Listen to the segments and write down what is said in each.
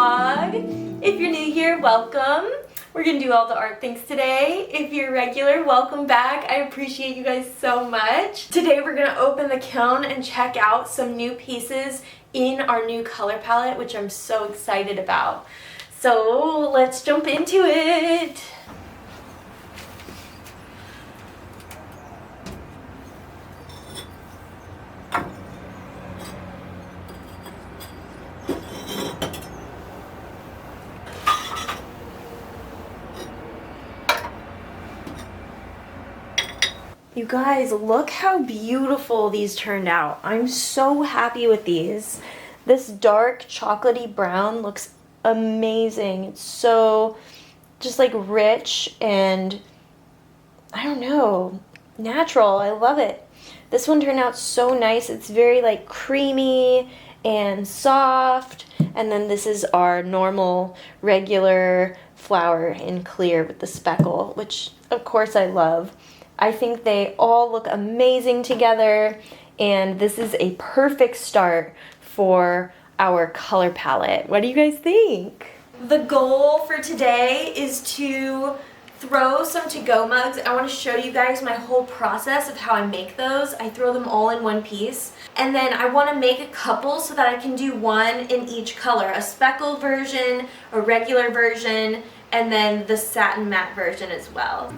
vlog. If you're new here, welcome. We're gonna do all the art things today. If you're regular, welcome back. I appreciate you guys so much. Today we're gonna open the kiln and check out some new pieces in our new color palette, which I'm so excited about. So let's jump into it. You guys, look how beautiful these turned out. I'm so happy with these. This dark chocolatey brown looks amazing. It's so just like rich and I don't know, natural. I love it. This one turned out so nice. It's very like creamy and soft. And then this is our normal regular flower in clear with the speckle, which of course I love. I think they all look amazing together, and this is a perfect start for our color palette. What do you guys think? The goal for today is to throw some to-go mugs. I want to show you guys my whole process of how I make those. I throw them all in one piece, and then I want to make a couple so that I can do one in each color. A speckle version, a regular version, and then the satin matte version as well.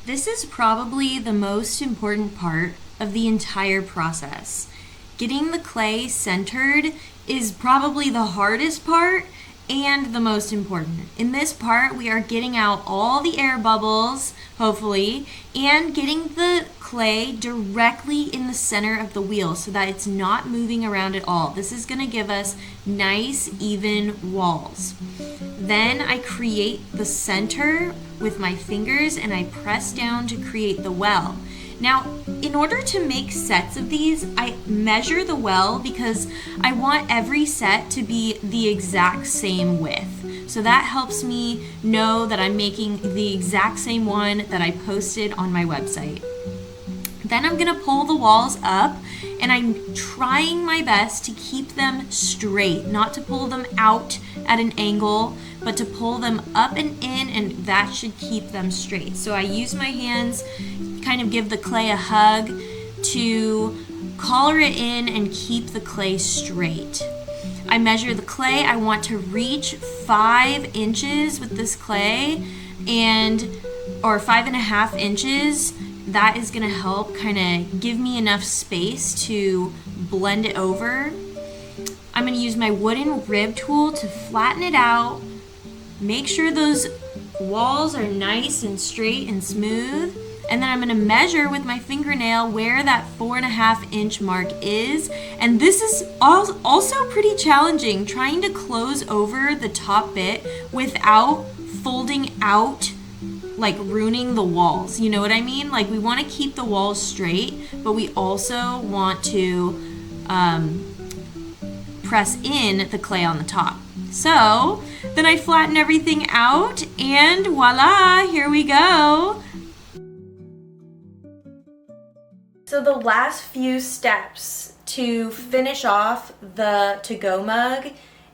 This is probably the most important part of the entire process. Getting the clay centered is probably the hardest part and the most important. In this part, we are getting out all the air bubbles, hopefully, and getting the clay directly in the center of the wheel so that it's not moving around at all. This is gonna give us nice, even walls. Then I create the center with my fingers and I press down to create the well. Now, in order to make sets of these, I measure the well because I want every set to be the exact same width. So that helps me know that I'm making the exact same one that I posted on my website. Then I'm gonna pull the walls up and I'm trying my best to keep them straight, not to pull them out at an angle, but to pull them up and in, and that should keep them straight. So I use my hands, kind of give the clay a hug to collar it in and keep the clay straight. I measure the clay. I want to reach 5 inches with this clay, or 5.5 inches. That is gonna help kind of give me enough space to blend it over. I'm gonna use my wooden rib tool to flatten it out, make sure those walls are nice and straight and smooth, and then I'm gonna measure with my fingernail where that 4.5 inch mark is. And this is also pretty challenging, trying to close over the top bit without folding out, like ruining the walls. You know what I mean? Like, we want to keep the walls straight, but we also want to press in the clay on the top. So then I flatten everything out and voila, here we go. So the last few steps to finish off the to-go mug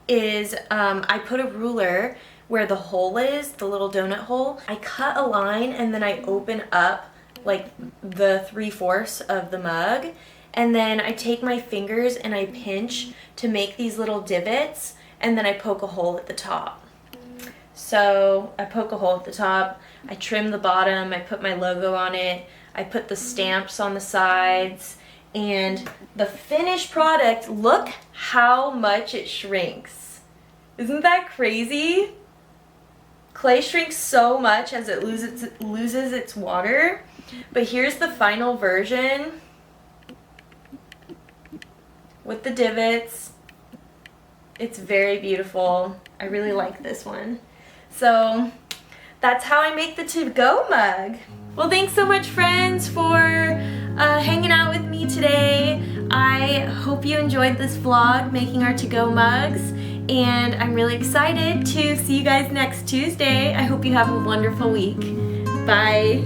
is I put a ruler where the hole is, the little donut hole. I cut a line and then I open up like the 3/4 of the mug, and then I take my fingers and I pinch to make these little divots, and then I poke a hole at the top. So I poke a hole at the top, I trim the bottom, I put my logo on it, I put the stamps on the sides, and the finished product, look how much it shrinks. Isn't that crazy? Clay shrinks so much as it loses its water, but here's the final version with the divots. It's very beautiful. I really like this one. So that's how I make the to-go mug. Well, thanks so much, friends, for hanging out with me today. I hope you enjoyed this vlog making our to-go mugs, and I'm really excited to see you guys next Tuesday. I hope you have a wonderful week. Bye.